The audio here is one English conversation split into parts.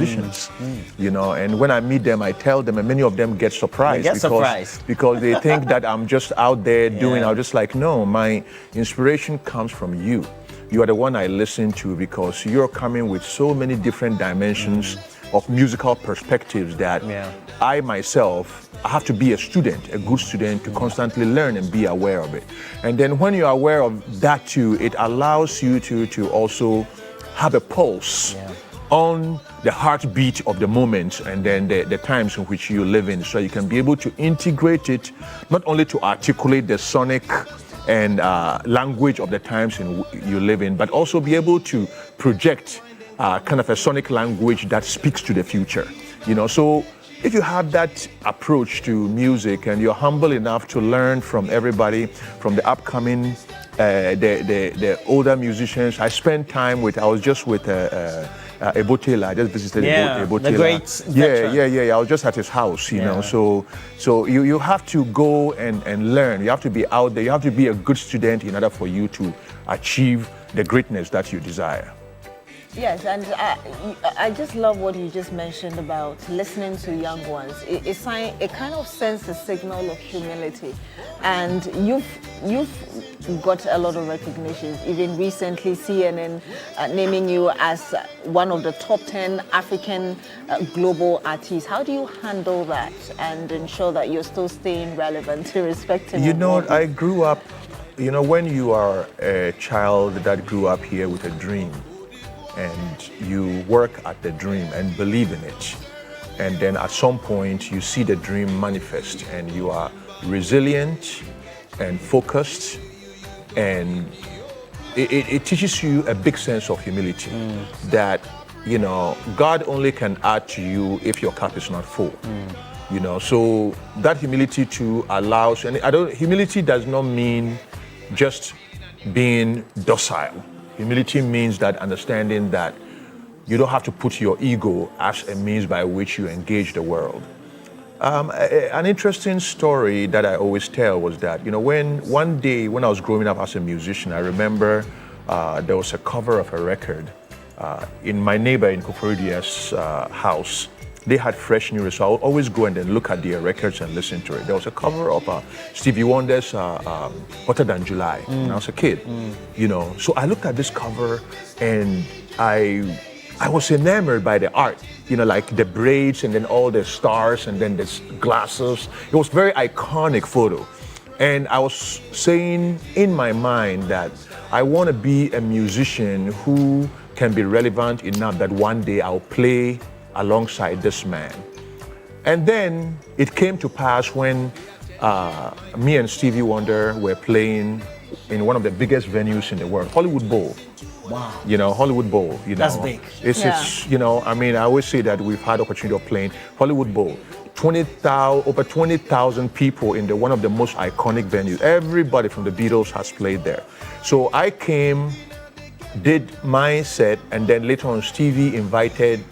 musicians, you know, and when I meet them, I tell them, and many of them get surprised because they think that I'm just out there doing. I'm just like, no, my inspiration comes from you. You are the one I listen to because you're coming with so many different dimensions of musical perspectives that I myself, I have to be a student, a good student, to constantly learn and be aware of it. And then when you're aware of that too, it allows you to also have a pulse on the heartbeat of the moment and then the times in which you live in, so you can be able to integrate it, not only to articulate the sonic and language of the times you live in, but also be able to project kind of a sonic language that speaks to the future, you know. So if you have that approach to music and you're humble enough to learn from everybody, from the upcoming, the older musicians. I spent time with, I was just with Ebotela. I just visited Ebotela. The great veteran. Yeah. I was just at his house, you know. So you have to go and learn. You have to be out there. You have to be a good student in order for you to achieve the greatness that you desire. Yes, and I just love what you just mentioned about listening to young ones. It kind of sends a signal of humility, and you've got a lot of recognitions. Even recently, CNN naming you as one of the top 10 African global artists. How do you handle that and ensure that you're still staying relevant, irrespective? You know, I grew up. You know, when you are a child that grew up here with a dream, and you work at the dream and believe in it, and then at some point you see the dream manifest and you are resilient and focused, and it teaches you a big sense of humility that, you know, God only can add to you if your cup is not full. You know, so that humility too allows, and humility does not mean just being docile. Humility means that understanding that you don't have to put your ego as a means by which you engage the world. An interesting story that I always tell was that, you know, one day when I was growing up as a musician, I remember there was a cover of a record in my neighbor in Koforidia's house. They had fresh news, so I would always go and then look at their records and listen to it. There was a cover of Stevie Wonder's Hotter Than July when I was a kid, you know. So I looked at this cover and I was enamored by the art, you know, like the braids and then all the stars and then the glasses. It was a very iconic photo. And I was saying in my mind that I want to be a musician who can be relevant enough that one day I'll play alongside this man. And then it came to pass when me and Stevie Wonder were playing in one of the biggest venues in the world, Hollywood Bowl. Wow. You know, Hollywood Bowl, you know. That's big. It's, you know, I mean, I always say that we've had opportunity of playing Hollywood Bowl. Over 20,000 people in one of the most iconic venues. Everybody from the Beatles has played there. So I came, did my set, and then later on Stevie invited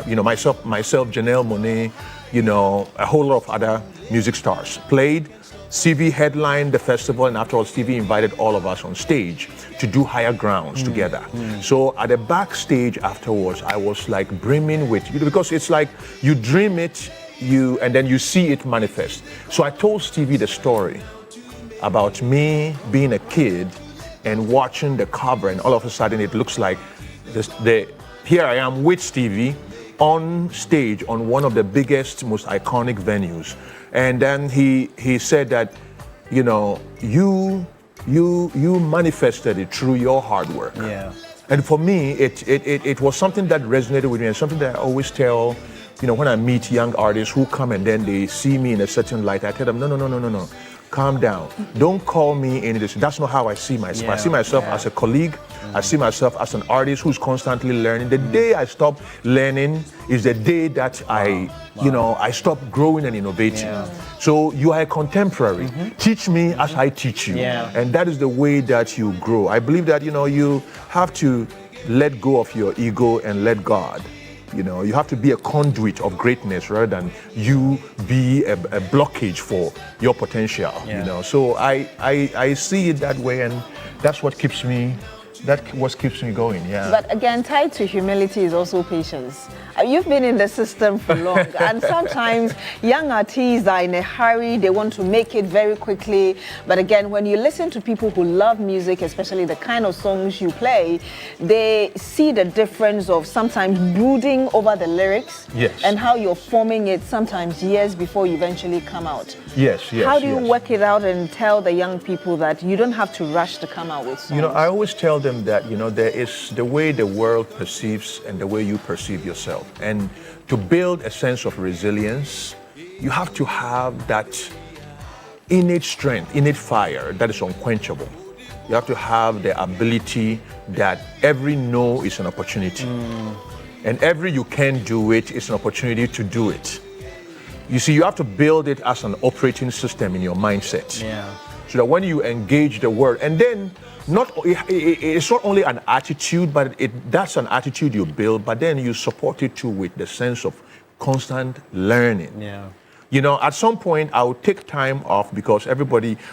you know, myself, Janelle Monáe, you know, a whole lot of other music stars played. Stevie headlined the festival, and afterwards Stevie invited all of us on stage to do Higher Grounds together. So at the backstage afterwards, I was like brimming with, you know, because it's like you dream it, and then you see it manifest. So I told Stevie the story about me being a kid and watching the cover, and all of a sudden it looks like here I am with Stevie on stage on one of the biggest, most iconic venues. And then he said that, you know, you manifested it through your hard work. Yeah. And for me, it was something that resonated with me, and something that I always tell, you know, when I meet young artists who come and then they see me in a certain light, I tell them, no. Calm down. Don't call me any this. That's not how I see myself. I see myself as a colleague. I see myself as an artist who's constantly learning. The day I stop learning is the day that you know, I stop growing and innovating. So you are a contemporary. Teach me as I teach you. And that is the way that you grow. I believe that, you know, you have to let go of your ego and let God. You know, you have to be a conduit of greatness rather than you be a blockage for your potential. You know, so I see it that way, and that's what keeps me going. Yeah. But again, tied to humility is also patience. you've been in the system for long, and sometimes young artists are in a hurry. They want to make it very quickly. But again, when you listen to people who love music, especially the kind of songs you play, they see the difference of sometimes brooding over the lyrics, yes, and how you're forming it sometimes years before you eventually come out. Yes, yes. How do you yes. work it out and tell the young people that you don't have to rush to come out with songs? You know, I always tell them that, there is the way the world perceives and the way you perceive yourself. And to build a sense of resilience, you have to have that innate strength, innate fire that is unquenchable. You have to have the ability that every no is an opportunity. And every you can do it is an opportunity to do it. You see, you have to build it as an operating system in your mindset. Yeah. So that when you engage the word, and then it's not only an attitude, but that's an attitude you build, but then you support it too with the sense of constant learning. Yeah. At some point I'll take time off because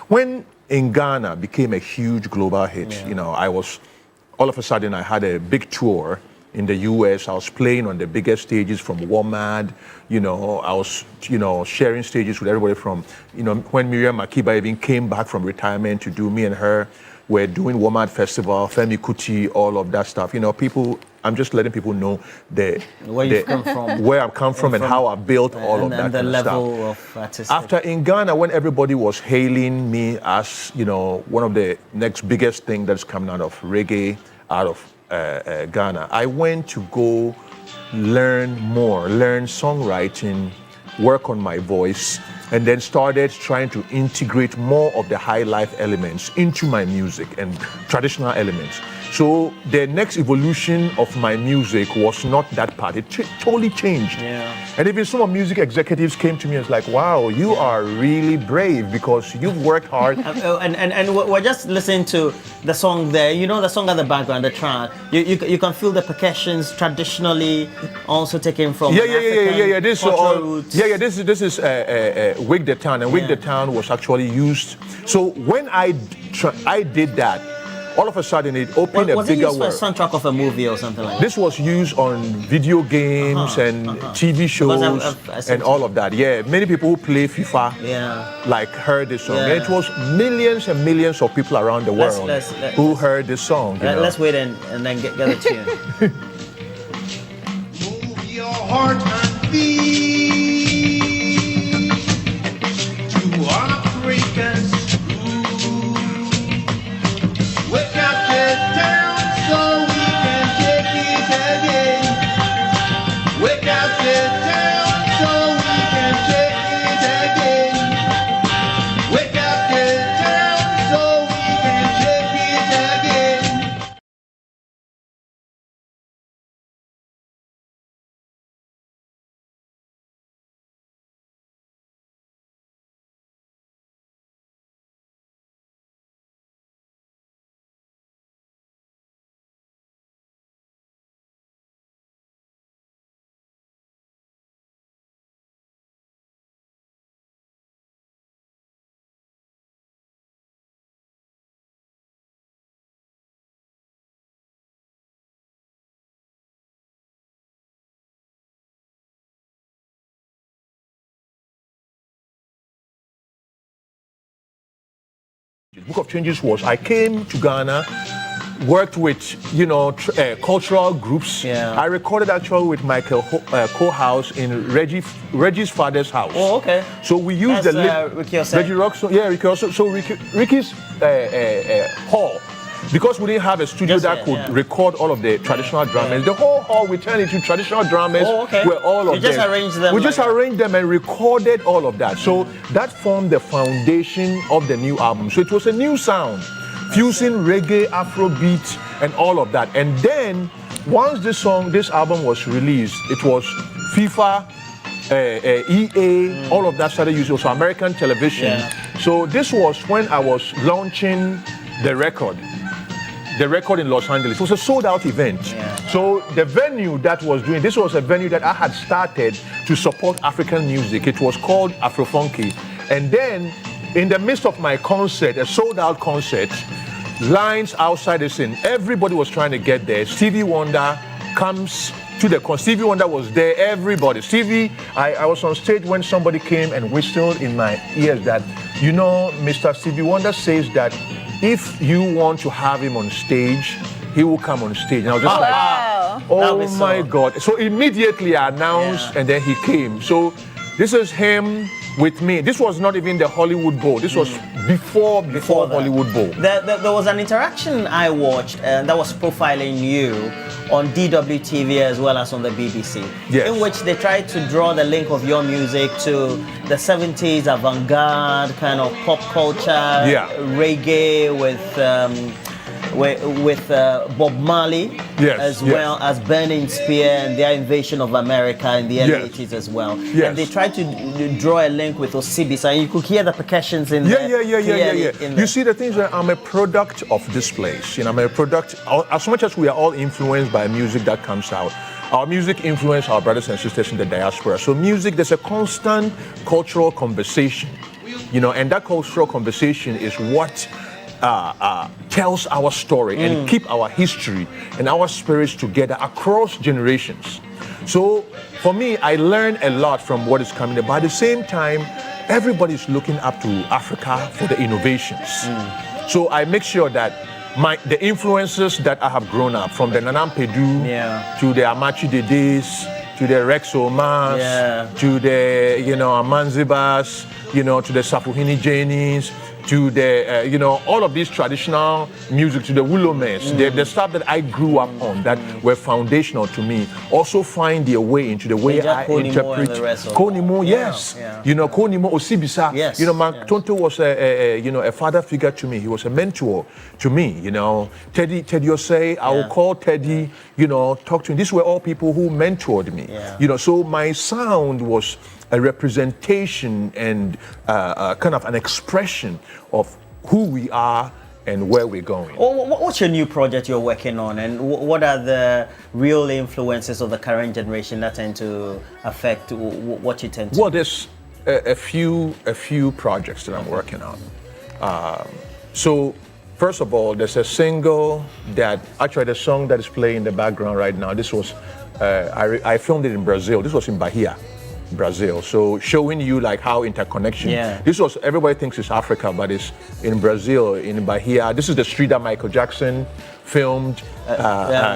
when In Ghana became a huge global hit, I was, all of a sudden I had a big tour in the US. I was playing on the biggest stages from WOMAD, I was, sharing stages with everybody from, when Miriam Makeba even came back from retirement to do, me and her were doing WOMAD Festival, Femi Kuti, all of that stuff. I'm just letting people know where you've come from, where I've come from and how I built all of that and the kind level of stuff. of artistic. After In Ghana, when everybody was hailing me as, one of the next biggest thing that's coming out of reggae, out of Ghana, I went to go learn songwriting, work on my voice, and then started trying to integrate more of the high life elements into my music and traditional elements. So the next evolution of my music was not that part. It totally changed. Yeah. And even some of music executives came to me and was like, wow, you are really brave because you've worked hard. And we're just listening to the song there. The song at the background, the track. You can feel the percussions traditionally also taken from Yeah. This roots. This is Wig the Town, and Wig the Town was actually used. So when I did that, all of a sudden it opened a bigger world. Was it used for a soundtrack of a movie or something like that? This was used on video games and TV shows and all of that. Yeah, many people who play FIFA heard this song. Yeah. And it was millions and millions of people around the world who heard this song. Let's wait and then get the tune. Move your heart and feet to African. Book of Changes was, I came to Ghana, worked with, cultural groups. Yeah. I recorded actually with Michael Kohouse in Reggie's father's house. Oh, okay. So we used Ricky Osei. Reggie Rockson. Yeah, Ricky Osei. So Ricky's hall. Because we didn't have a studio could record all of the traditional dramas, the whole hall we turned into traditional dramas where all of them. Just arranged them. We just arranged them and recorded all of that. So that formed the foundation of the new album. So it was a new sound, fusing reggae, Afrobeat, and all of that. And then once this album was released, it was FIFA, EA, all of that started using also American television. Yeah. So this was when I was launching the record in Los Angeles. It was a sold-out event. Yeah. So the venue that was doing, this was a venue that I had started to support African music. It was called Afrofunky. And then in the midst of my concert, a sold-out concert, lines outside the scene, everybody was trying to get there. Stevie Wonder comes to the Stevie Wonder was there, everybody. Stevie, I was on stage when somebody came and whistled in my ears that, you know, Mr. Stevie Wonder says that if you want to have him on stage, he will come on stage. And I was just like, Wow. oh my God. So immediately I announced, Yeah. and then he came. So this is him with me. This was not even the Hollywood Bowl. This was before that. Hollywood Bowl. There was an interaction I watched that was profiling you on DWTV as well as on the BBC, Yes. in which they tried to draw the link of your music to the 70s avant-garde kind of pop culture, Yeah. reggae with Bob Marley, Yes, as yes. well as Burning Spear and their invasion of America in the early Yes. 80s as well. Yes. And they tried to draw a link with Osibisa, and you could hear the percussions in there. clearly in You there. see, the things that I'm a product of this place. You know, I'm a product. As much as we are all influenced by music that comes out, our music influences our brothers and sisters in the diaspora. So music, there's a constant cultural conversation. You know, and that cultural conversation is what tells our story and keep our history and our spirits together across generations. So for me, I learn a lot from what is coming. But at the same time, everybody's looking up to Africa for the innovations. So I make sure that the influences that I have grown up, from the Nanam Pedu Yeah. to the Amachi Dedes, to the Rex Omas, Yeah. to the Amanzibas, to the Safuhini Janis, to the all of these traditional music, to the Wulomes, the stuff that I grew up on that were foundational to me, also find their way into the way Eja I Konimo interpret and the rest of it. Konimo, Yeah, yes. yeah. Konimo Osibisa. Yes, Mark yes. Tonto was a father figure to me. He was a mentor to me. Teddy Osei, I will Yeah. call Teddy. Talk to him. These were all people who mentored me. Yeah. So my sound was a representation and kind of an expression of who we are and where we're going. What's your new project you're working on, and what are the real influences of the current generation that tend to affect what you tend to? Well, there's a few projects that I'm working on. So first of all, there's a single that actually the song that is playing in the background right now. This was I filmed it in Brazil. This was in Bahia, Brazil. So showing you like how interconnection. Yeah. This was, everybody thinks it's Africa, but it's in Brazil, in Bahia. This is the street that Michael Jackson filmed.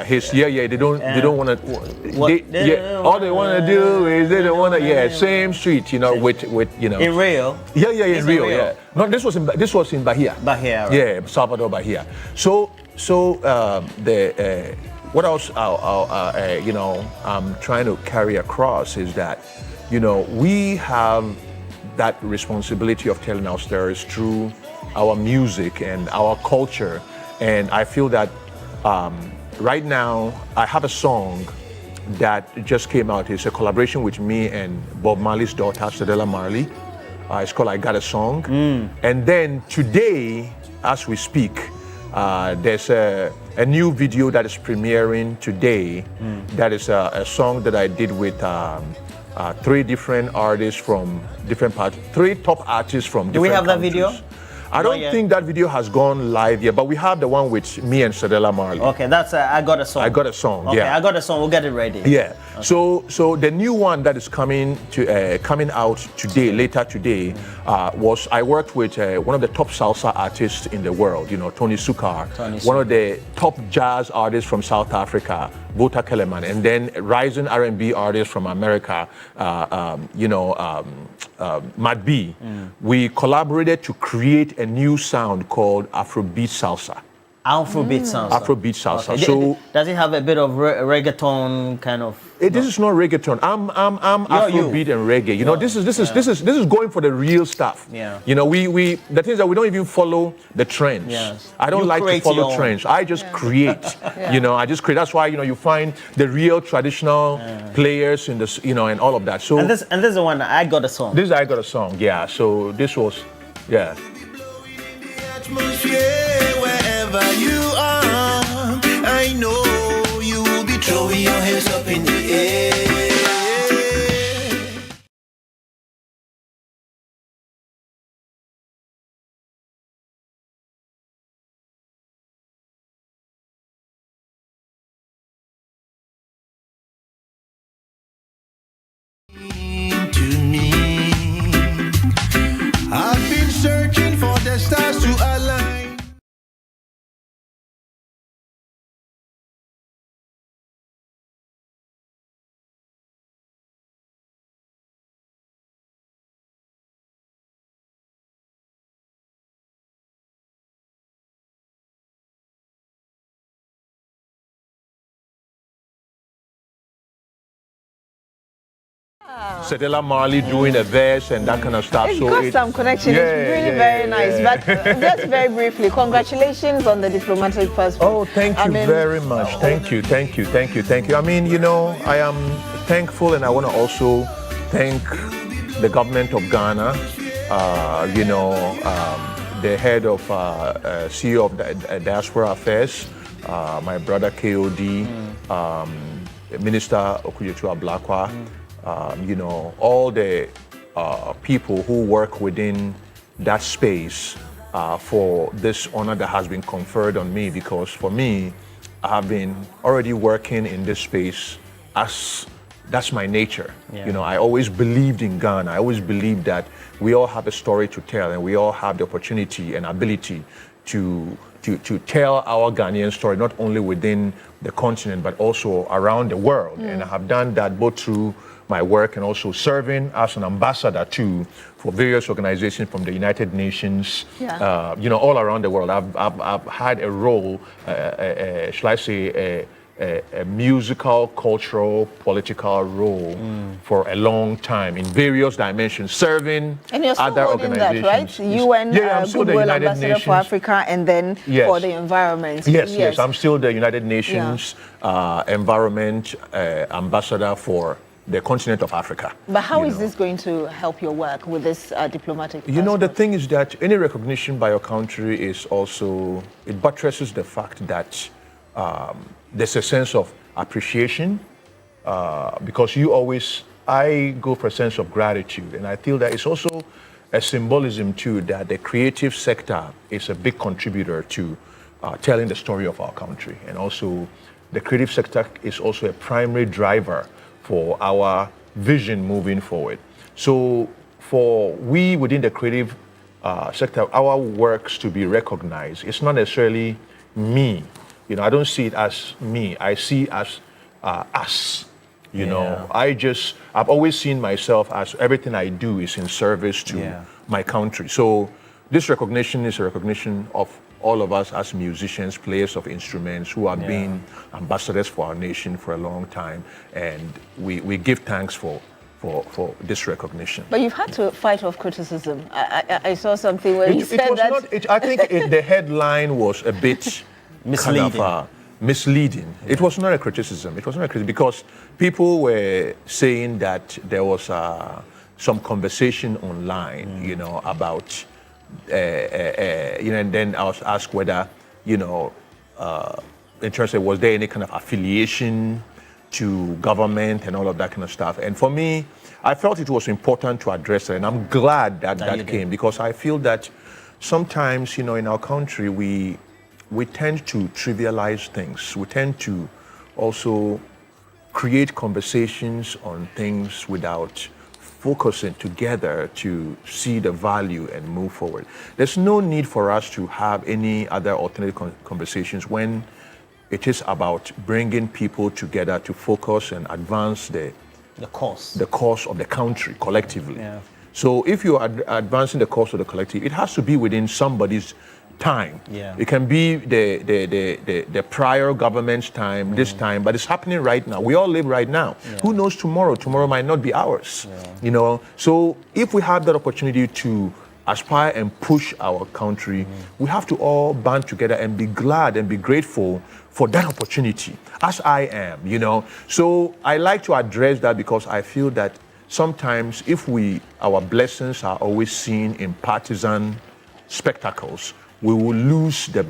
His they don't want to. All they want to do is they don't want to. Same street, with In Rio? in Rio, yeah. No, this was in Bahia. Bahia, right. Yeah, Salvador, Bahia. So what else I'm trying to carry across is that we have that responsibility of telling our stories through our music and our culture, and I feel that right now I have a song that just came out. It's a collaboration with me and Bob Marley's daughter, Stella Marley. It's called I Got a Song. And then today, as we speak, there's a new video that is premiering today. That is a song that I did with 3 different artists from different parts, 3 top artists from different Do we have that countries. video? I don't yet. think that video has gone live yet, but we have the one with me and Stella Marley. Okay, that's I Got a Song. I Got a Song, Okay, yeah. I Got a Song. We'll get it ready. Yeah. So the new one that is coming out today, later today, was I worked with one of the top salsa artists in the world, Tony Sukar, one of the top jazz artists from South Africa, Bota Keleman, and then rising R&B artist from America, Mad B. We collaborated to create a new sound called Afrobeat Salsa. Afrobeat sounds. Afrobeat salsa. Okay. So Does it have a bit of reggaeton kind of? this is not reggaeton. I'm Afrobeat and reggae. This is going for the real stuff. Yeah. The things that we don't even follow the trends. Yes. I don't You like to create follow your own. trends. I just create. I just create. That's why you find the real traditional players in this, and all of that. So And this is the one I Got a Song. this I Got a Song. Yeah. So this was, yeah. Atmosphere wherever you are, I know you will be throwing your hands up in the air. Cedella Marley doing a verse and that kind of stuff. It's got some connection. Yeah, It's really yeah, very nice. But just very briefly, congratulations on the diplomatic passport. Oh, thank you very much. Thank you. I mean, I am thankful, and I want to also thank the government of Ghana, the head of CEO of Diaspora Affairs, my brother KOD, Minister Okuyetu Ablakwa, all the people who work within that space for this honor that has been conferred on me, because for me, I have been already working in this space as that's my nature. Yeah. I always believed in Ghana. I always believed that we all have a story to tell, and we all have the opportunity and ability to tell our Ghanaian story, not only within the continent, but also around the world. And I have done that both through my work and also serving as an ambassador too for various organizations from the United Nations, all around the world. I've had a role, shall I say, a musical, cultural, political role for a long time in various dimensions, serving and you're still other holding organizations. that, right? UN I'm still the Goodwill United Ambassador Nations for Africa, and then for the environment. Yes, I'm still the United Nations Environment Ambassador for the continent of Africa. But how is this going to help your work with this diplomatic passport? The thing is that any recognition by your country is also, it buttresses the fact that there's a sense of appreciation because I go for a sense of gratitude, and I feel that it's also a symbolism too that the creative sector is a big contributor to telling the story of our country, and also the creative sector is also a primary driver for our vision moving forward. So for we within the creative sector, our works to be recognized, it's not necessarily me. I don't see it as me. I see it as us. I've always seen myself as everything I do is in service to my country. So this recognition is a recognition of all of us as musicians, players of instruments who have been ambassadors for our nation for a long time. And we give thanks for this recognition. But you've had to fight off criticism. I saw something where you said that... I think the headline was a bit... misleading. It was not a criticism. Because people were saying that there was some conversation online, about, and then I was asked whether, in terms of was there any kind of affiliation to government and all of that kind of stuff. And for me, I felt it was important to address it, and I'm glad that came, because I feel that sometimes, in our country, we tend to trivialize things. We tend to also create conversations on things without focusing together to see the value and move forward. There's no need for us to have any other alternative conversations when it is about bringing people together to focus and advance the cause of the country collectively. Yeah. So if you are advancing the cause of the collective, it has to be within somebody's time. Yeah. It can be the prior government's time, this time, but it's happening right now. We all live right now. Yeah. Who knows tomorrow? Tomorrow might not be ours. Yeah. So if we have that opportunity to aspire and push our country, we have to all band together and be glad and be grateful for that opportunity, as I am, So I like to address that because I feel that sometimes if our blessings are always seen in partisan spectacles, we will lose the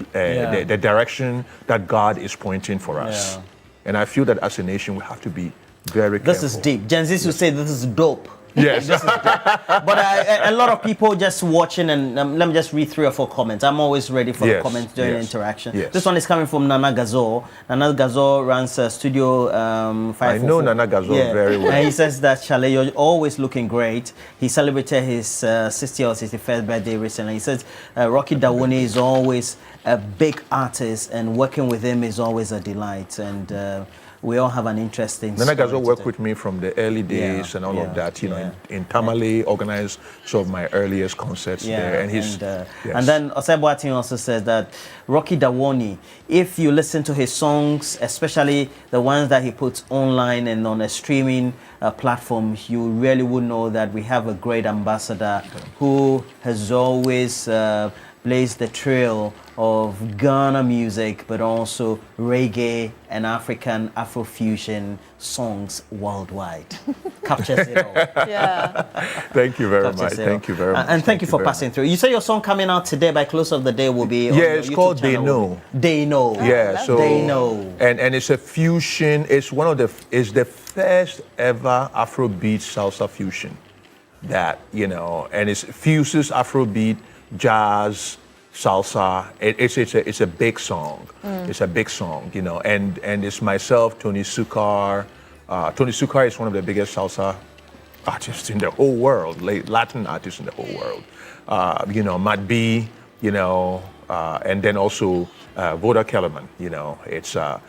direction that God is pointing for us. Yeah. And I feel that as a nation, we have to be very careful. This is deep. Gen Z would say this is dope. Yes. This is dope. But a lot of people just watching, and let me just read 3 or 4 comments. I'm always ready for the comments during the interaction. Yes. This one is coming from Nana Gazo. Nana Gazo runs Studio 544. I know Nana Gazo very well. And he says that, Chalet, you're always looking great. He celebrated his 60th or 61st birthday recently. He says Rocky Dawuni is always a big artist, and working with him is always a delight. And we all have an interesting Nana story Gazo to worked tell. with me from the early days and all of that, you know, in Tamale, organized some of my earliest concerts there. And yes. And then Osebo also says that Rocky Dawuni, if you listen to his songs, especially the ones that he puts online and on a streaming platform, you really would know that we have a great ambassador who has always blazed the trail of Ghana music, but also reggae and African Afrofusion songs worldwide. Captures it all. Yeah. Thank you very much. Thank you very much. And thank you for passing through. You say your song coming out today by close of the day will be on your it's YouTube called They channel. Know. They Know. Yeah, so They Know. And it's a fusion. It's it's the first ever Afrobeat salsa fusion that, you know, and it fuses Afrobeat, jazz, salsa. It's a big song. It's a big song, you know, and it's myself, Tony Sukar. Tony Sukar is one of the biggest salsa artists in the whole world, Latin artists in the whole world. You know, Matt B, you know, and then also Voda Kellerman. You know, it's a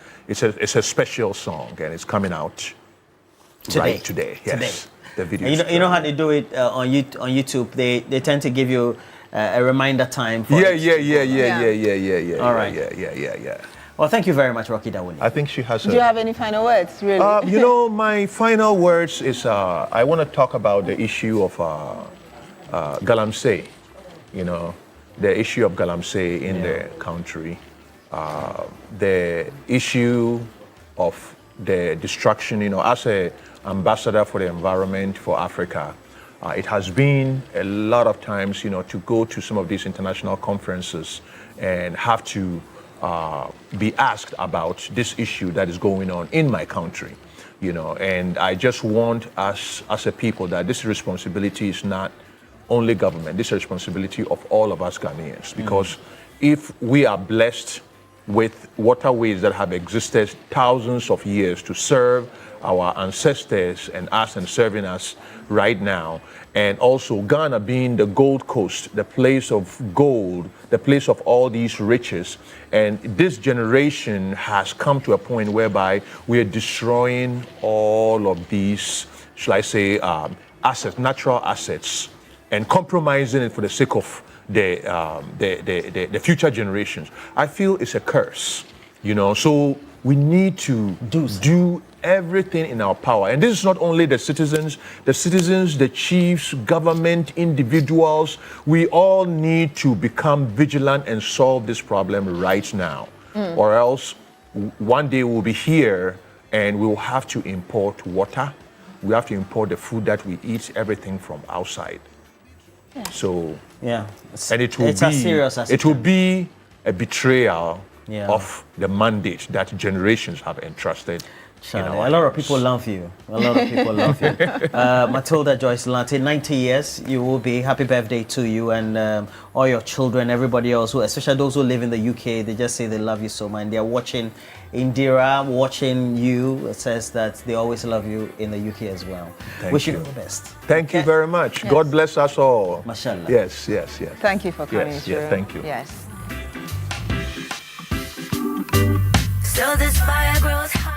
special song, and it's coming out right today. Yes, today. The video. You know how they do it on YouTube. They tend to give you a reminder time for yeah. All right. Yeah. Well, thank you very much, Rocky Dawuni. I think she has. Do you have any final words, really? You know, my final words is I want to talk about the issue of Galamsey. You know, the issue of Galamsey in the country, the issue of the destruction. You know, as a ambassador for the environment for Africa, it has been a lot of times, you know, to go to some of these international conferences and have to be asked about this issue that is going on in my country, you know, and I just want us as a people that this responsibility is not only government, this is a responsibility of all of us Ghanaians, because if we are blessed with waterways that have existed thousands of years to serve our ancestors and us and serving us right now, and also Ghana being the Gold Coast, the place of gold, the place of all these riches, and this generation has come to a point whereby we are destroying all of these, shall I say, assets, natural assets, and compromising it for the sake of the future generations. I feel it's a curse, you know, so we need to do everything in our power. And this is not only the citizens, the chiefs, government, individuals. We all need to become vigilant and solve this problem right now. Or else one day we'll be here and we will have to import water. We have to import the food that we eat, everything from outside. So, and it will be a betrayal of the mandate that generations have entrusted. A lot of people love you. Matilda Joyce Lante, 90 years you will be. Happy birthday to you and all your children, everybody else, especially those who live in the UK. They just say they love you so much. And they're watching Indira, watching you. It says that they always love you in the UK as well. Wish you the best. Thank you very much. Yes. God bless us all. Mashallah. Yes. Thank you for coming through. Yes, thank you. Yes. So this fire grows hot.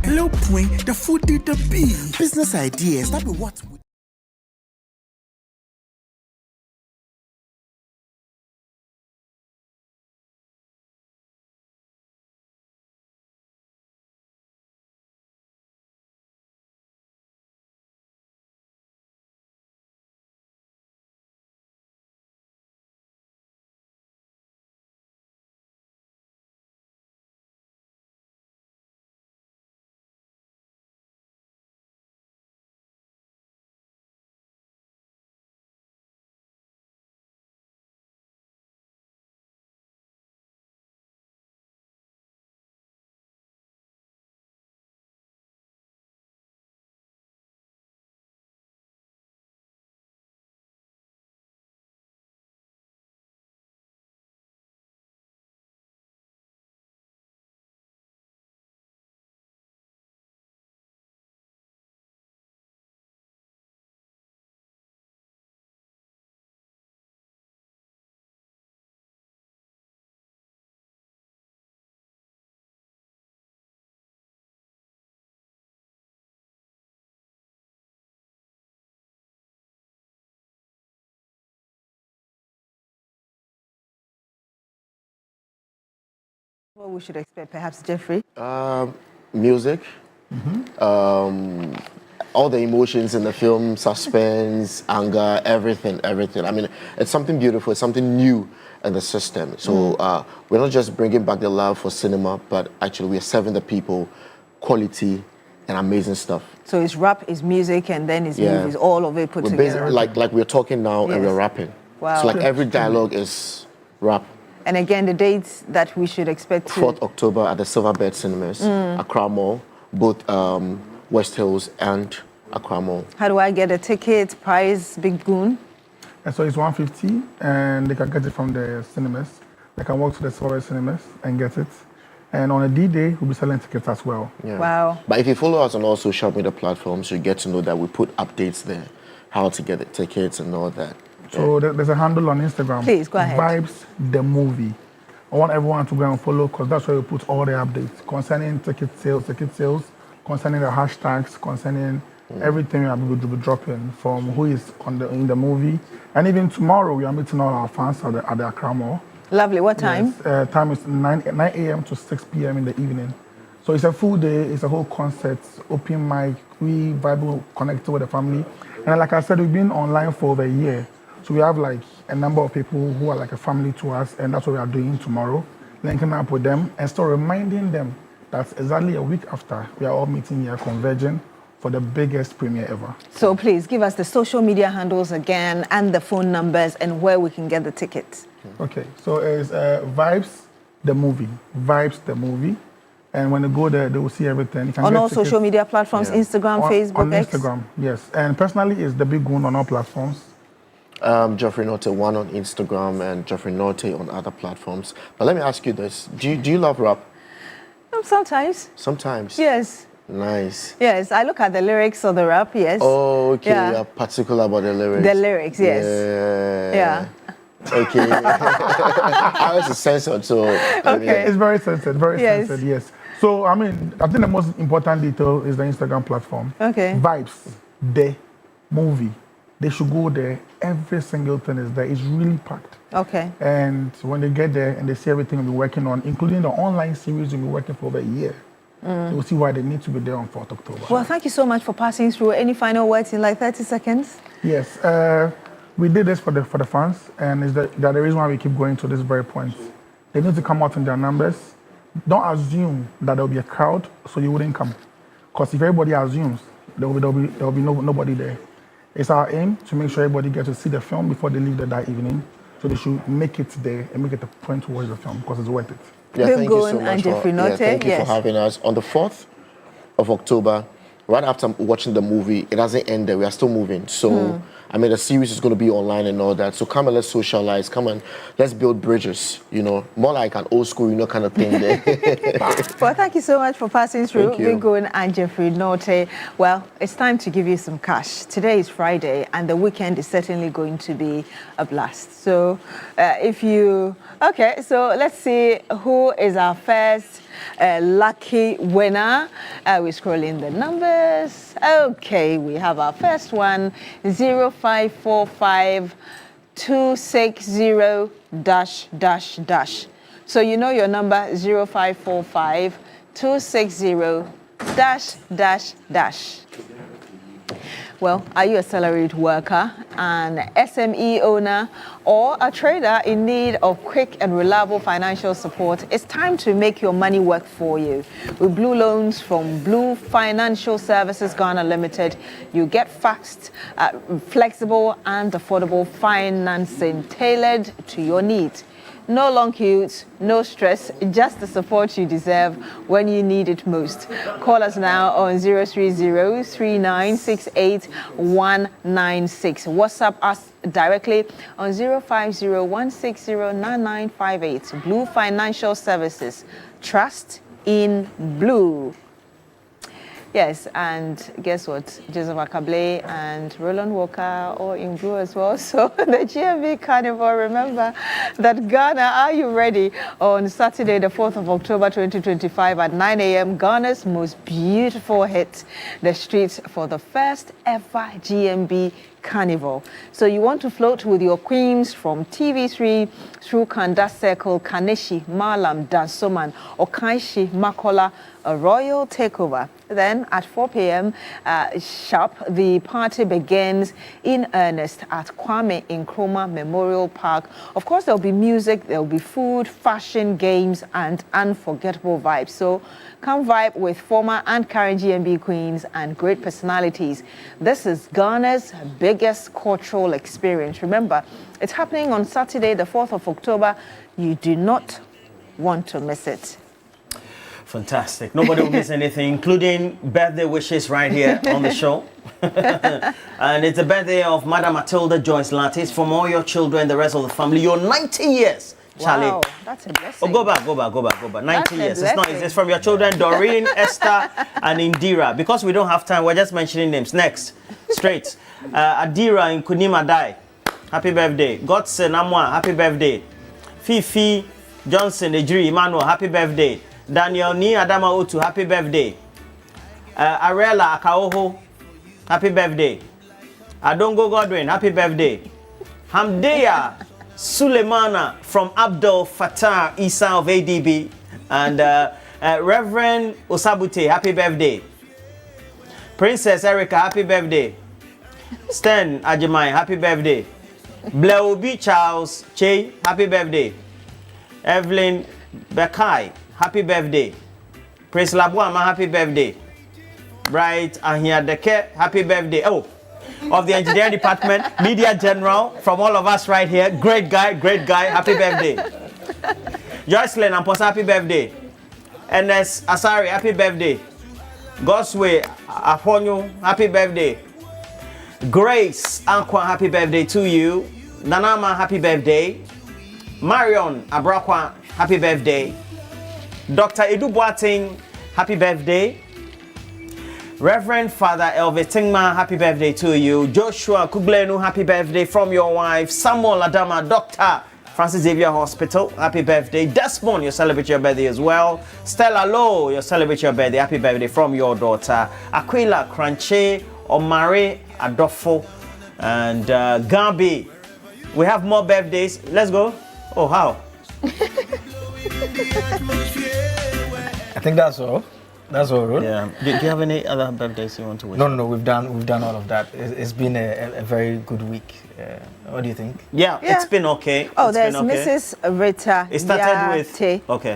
Hello, Point. The food did the beat. Business ideas. That be what. What we should expect, perhaps, Jeffrey? Music. All the emotions in the film, suspense, anger, everything. I mean, it's something beautiful, it's something new in the system. So we're not just bringing back the love for cinema, but actually we're serving the people quality and amazing stuff. So it's rap, it's music, and then it's movies, all of it put together. Like we're talking now and we're rapping. Wow. So like every dialogue is rap. And again, the dates that we should expect to... 4th October at the Silverbird Cinemas, Accra Mall, both West Hills and Accra Mall. How do I get a ticket, price, Big Goon? And so it's $150, and they can get it from the cinemas. They can walk to the Silverbird Cinemas and get it. And on a D-Day, we'll be selling tickets as well. Yeah. Wow. But if you follow us on all social media platforms, you get to know that we put updates there, how to get the tickets and all that. So there's a handle on Instagram. Please, go ahead. Vibes the Movie. I want everyone to go and follow because that's where we put all the updates concerning ticket sales, concerning the hashtags, concerning everything we will be dropping from who is in the movie. And even tomorrow, we are meeting all our fans at the Accra Mall. Lovely. What time? Yes, time is 9 a.m. to 6 p.m. in the evening. So it's a full day, it's a whole concert, open mic, we vibe, connected with the family. And like I said, we've been online for over a year. So we have like a number of people who are like a family to us, and that's what we are doing tomorrow, linking up with them and still reminding them that exactly a week after, we are all meeting here, converging for the biggest premiere ever. So please give us the social media handles again and the phone numbers and where we can get the tickets. Okay, so it's Vibes the Movie. And when they go there, they will see everything. You can on get all tickets. social media platforms, Instagram, Facebook, on X? Instagram, yes. And personally, it's the Big Goon on all platforms. Jeffrey Norte 1 on Instagram and Jeffrey Norte on other platforms. But let me ask you this. Do you love rap? Sometimes. Sometimes? Yes. Nice. Yes, I look at the lyrics of the rap, yes. Oh, okay. Yeah. You're particular about the lyrics. The lyrics, yes. Yeah. Okay. I was a censored, so... Okay. It's very censored, censored, yes. So, I mean, I think the most important detail is the Instagram platform. Okay. Vibes, the movie. They should go there. Every single thing is there. It's really packed. Okay. And when they get there and they see everything we'll be working on, including the online series we'll be working for over a year, they will see why they need to be there on 4th October. Well, thank you so much for passing through. Any final words in like 30 seconds? Yes. We did this for the fans, and is that the reason why we keep going to this very point. They need to come out in their numbers. Don't assume that there will be a crowd, so you wouldn't come. Because if everybody assumes, there will be nobody there. It's our aim to make sure everybody gets to see the film before they leave there that evening. So they should make it there and make it a point to watch the film because it's worth it. Yeah, thank you so much thank you for having us. On the 4th of October, right after watching the movie, it doesn't end there. We are still moving. So, I mean, the series is going to be online and all that. So come and let's socialize. Come and let's build bridges, you know, more like an old school, kind of thing there. Well, thank you so much for passing through, Thank you. Big Goon and Jeffrey Norte. Well, it's time to give you some cash. Today is Friday, and the weekend is certainly going to be a blast. So okay, so let's see who is our first lucky winner. We're scrolling the numbers. Okay, we have our first one, 0545 260 -- So you know your number, 0545 260 -- Well, are you a salaried worker, an SME owner, or a trader in need of quick and reliable financial support? It's time to make your money work for you. With Blue Loans from Blue Financial Services Ghana Limited, you get fast, flexible, and affordable financing tailored to your needs. No long queues, no stress, just the support you deserve when you need it most. Call us now on 030-3968-196. WhatsApp us directly on 050-160-9958. Blue Financial Services. Trust in Blue. Yes, and guess what? Joseph Akable and Roland Walker all in blue as well. So the GMB Carnival, remember that Ghana, are you ready? On Saturday, the 4th of October 2025 at 9 a.m., Ghana's most beautiful hit, the streets for the first ever GMB Carnival. So you want to float with your queens from TV3 through Kanda Circle, Kaneshi, Malam, Dansoman, Okanshi, Makola, a royal takeover. Then at 4 p.m. Sharp, the party begins in earnest at Kwame Nkrumah Memorial Park. Of course, there'll be music, there'll be food, fashion, games, and unforgettable vibes. So come vibe with former and current GMB queens and great personalities. This is Ghana's biggest cultural experience. Remember, it's happening on Saturday, the 4th of October. You do not want to miss it. Fantastic. Nobody will miss anything, including birthday wishes right here on the show. And it's the birthday of Madam Matilda Joyce Lattis. From all your children, the rest of the family, you're 90 years. Charlie. Wow, that's a blessing. Oh, go back. 90 years. It's from your children, Doreen, Esther, and Indira. Because we don't have time, we're just mentioning names. Next, straight. Adira in Kunima Dai. Happy birthday. Godson Amwa, happy birthday. Fifi Johnson Ejiri Emmanuel, happy birthday. Daniel Ni Adama Otu, happy birthday. Arela Akaoho, happy birthday. Adongo Godwin, happy birthday. Hamdeya Sulemana from Abdul Fattah Isa of ADB. And Reverend Osabute, happy birthday. Princess Erica, happy birthday. Stan Ajimai, happy birthday. Bleobi Charles Che, happy birthday. Evelyn Bekai, happy birthday. Prince Labuama, happy birthday. Bright Ahia Deke, happy birthday. Oh, of the engineering department, media general, from all of us right here. Great guy, happy birthday. Joycelyn Ampos, happy birthday. NS Asari, happy birthday. Gosway Aponyo, happy birthday. Grace Ankwa, happy birthday to you. Nanama, happy birthday. Marion Abrakwa, happy birthday. Dr. Edu Boating, happy birthday. Reverend Father Elvis Tingma, happy birthday to you. Joshua Kuglenu, happy birthday from your wife. Samuel Adama, Dr. Francis Xavier Hospital, happy birthday. Desmond, you celebrate your birthday as well. Stella Lowe, you celebrate your birthday, happy birthday from your daughter. Aquila Cranche, Omare Adolfo, and Gabi. We have more birthdays. Let's go. Oh, how? I think that's all. That's all, right? Yeah. Do you have any other birthdays you want to wish? No. We've done all of that. It's been a very good week. What do you think? Yeah, it's been okay. Oh, there's Mrs. Rita. It started with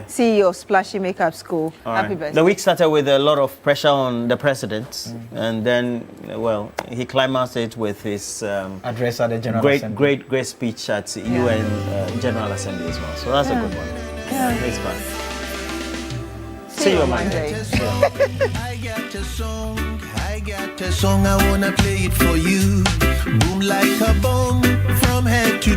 CEO of Splashy Makeup School. Happy birthday. The week started with a lot of pressure on the president, and then, well, he climaxed it with his address at the General Assembly. Great speech at UN General Assembly as well. So that's a good one. Yeah. It's fun. See you on Monday. I got a song, I wanna play it for you. Boom like a bomb from head to